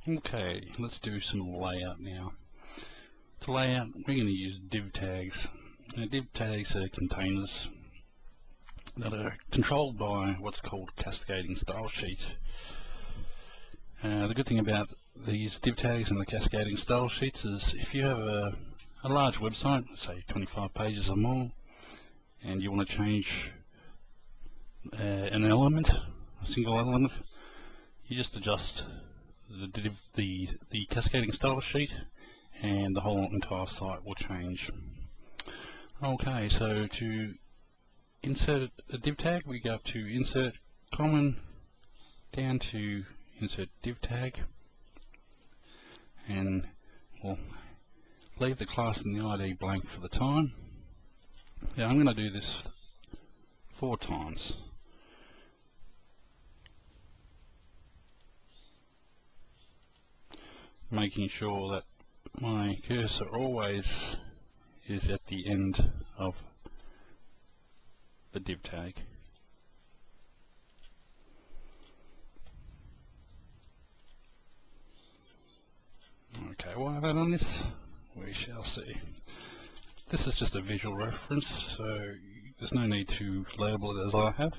Okay, let's do some layout now. To layout, we're going to use div tags. Now, div tags are containers that are controlled by what's called cascading style sheet. The good thing about these div tags and the cascading style sheets is if you have a large website, say 25 pages or more, and you want to change an element, a single element, you just adjust the cascading style sheet and the whole entire site will change. Okay, so to insert a div tag, we go up to Insert, Common, down to Insert Div Tag, and we'll leave the class and the ID blank for the time. Now I'm going to do this 4 times. Making sure that my cursor always is at the end of the div tag. Okay, why have I done this? We shall see. This is just a visual reference, so there's no need to label it as I have.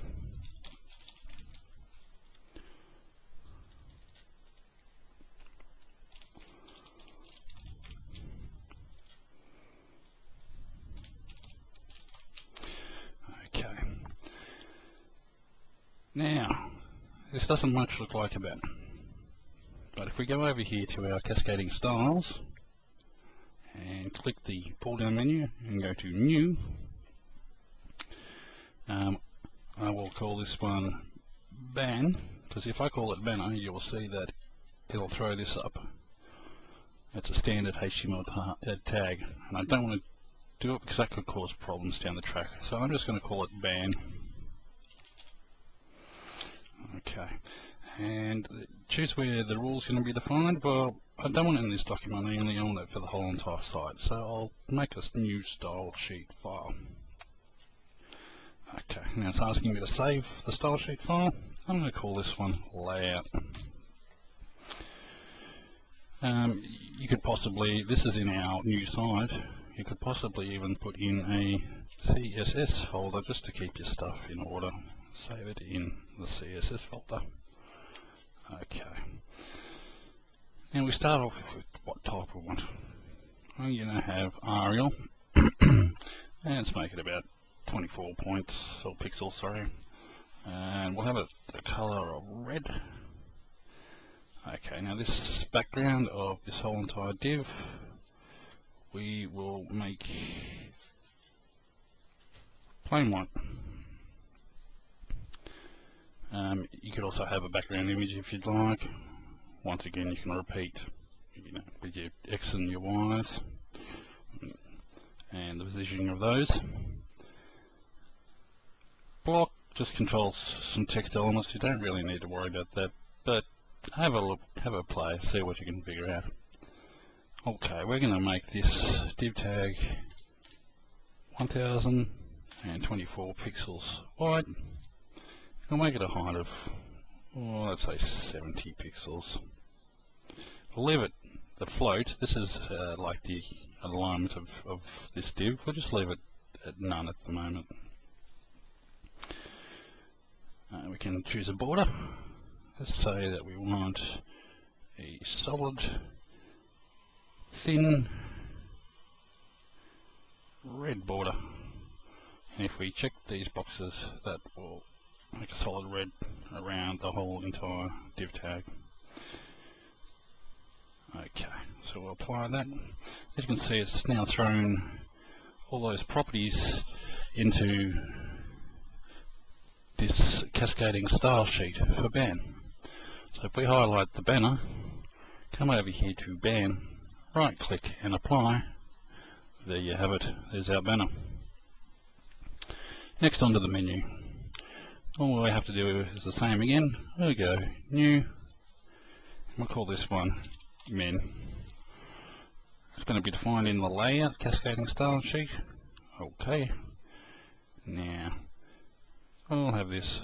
Now, this doesn't much look like a banner, but if we go over here to our cascading styles and click the pull down menu and go to New, I will call this one Ban, because if I call it banner, you will see that it'll throw this up. It's a standard HTML tag, and I don't want to do it because that could cause problems down the track, so I'm just going to call it Ban. Okay, and choose where the rules are going to be defined. Well, I don't want it in this document, I only want it for the whole entire site, so I'll make a new style sheet file. Okay, now it's asking me to save the style sheet file. I'm going to call this one Layout. You could possibly, this is in our new site, you could possibly even put in a CSS folder just to keep your stuff in order. Save it in the CSS folder. Okay. Now we start off with what type we want. I'm going to have Arial, and let's make it about 24 points, or pixels, sorry. And we'll have a color of red. Okay, now this background of this whole entire div, we will make plain white. You could also have a background image if you'd like. Once again, you can repeat, with your X and your Y's and the positioning of those. Block just controls some text elements. You don't really need to worry about that, but have a look, have a play, see what you can figure out. Okay, we're going to make this div tag 1024 pixels wide. I'll make it a height of, let's say 70 pixels. We'll leave it the float. This is like the alignment of this div. We'll just leave it at none at the moment. We can choose a border. Let's say that we want a solid, thin, red border. And if we check these boxes, that will make a solid red around the whole entire div tag. Okay, so we'll apply that. As you can see, it's now thrown all those properties into this cascading style sheet for ban. So if we highlight the banner, come over here to ban, right click and apply, there you have it, there's our banner. Next, onto the menu. All we have to do is the same again. We'll go New, and we'll call this one Men. It's going to be defined in the layout cascading style sheet. Okay. Now I'll have this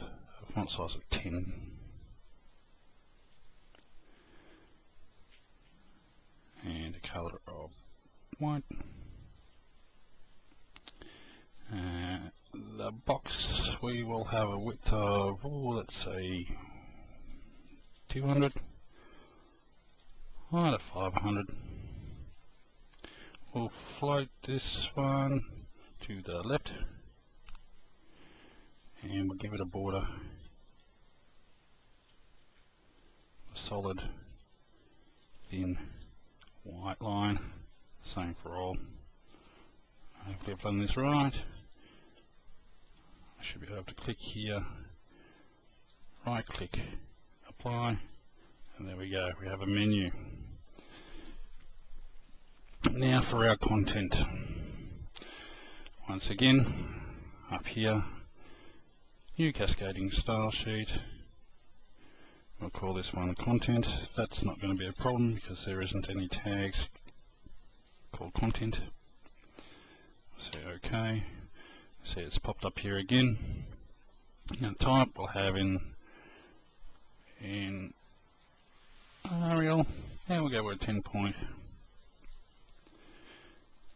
font size of 10. color of white. The box, we will have a width of, let's say 200, height of 500. We'll float this one to the left, and we'll give it a border, a solid thin white line, same for all. Hopefully I've done this right. I should be able to click here, right click, apply, and there we go, we have a menu. Now for our content. Once again, up here, new cascading style sheet. We'll call this one content. That's not going to be a problem because there isn't any tags called content. Say OK. See, it's popped up here again. Now type we'll have in Arial, and we'll go with 10 point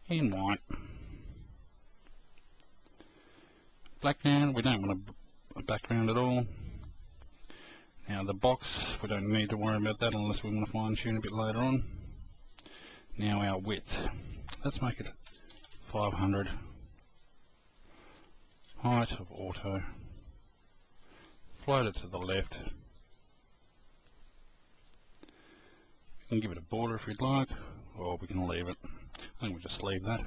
in white. Background, we don't want a background at all. Now the box, we don't need to worry about that unless we want to fine tune a bit later on. Now our width, let's make it 500. Height of auto, float it to the left. You can give it a border if you'd like, or we can leave it. I think we'll just leave that.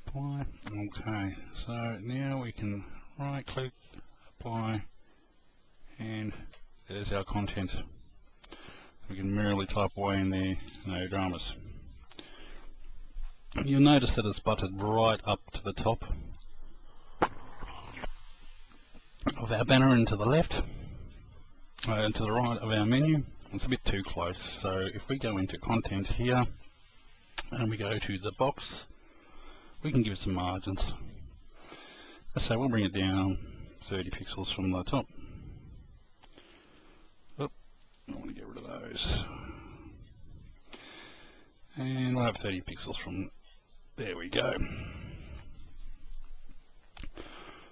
Apply. Okay, so now we can right click, apply, and there's our content. We can merely type away in there, no dramas. You'll notice that it's buttoned right up to the top of our banner and to the left, and to the right of our menu. It's a bit too close, so if we go into content here and we go to the box, we can give it some margins. So we'll bring it down 30 pixels from the top. Oh, I want to get rid of those. And we'll have 30 pixels from, there we go.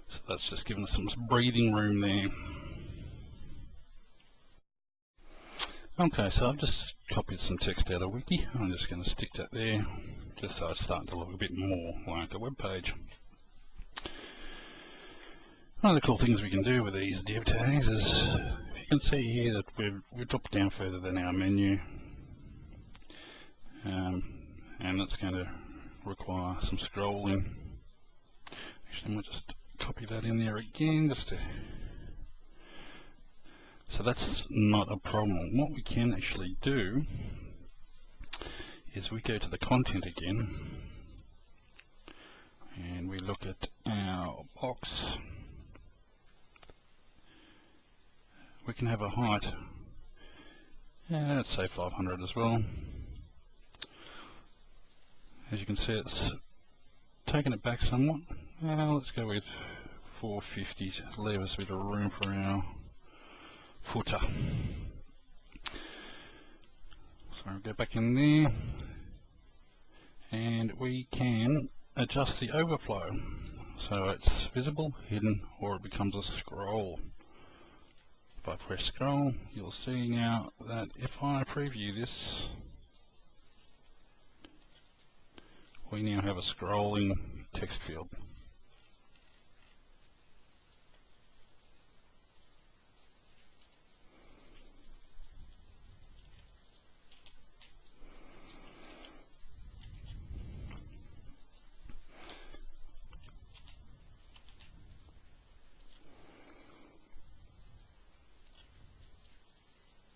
So that's just giving us some breathing room there. Okay, so I've just copied some text out of Wiki. I'm just going to stick that there, just so it's starting to look a bit more like a web page. One of the cool things we can do with these div tags is, you can see here that we've dropped down further than our menu, and that's going to require some scrolling. Actually, I might just copy that in there again, just to. So that's not a problem. What we can actually do is we go to the content again and we look at our box. We can have a height, let's say 500 as well. As you can see, it's taken it back somewhat. Let's go with 450 to leave us a bit of room for our footer. So we'll go back in there and we can adjust the overflow so it's visible, hidden, or it becomes a scroll. If I press scroll, you'll see now that if I preview this, we now have a scrolling text field.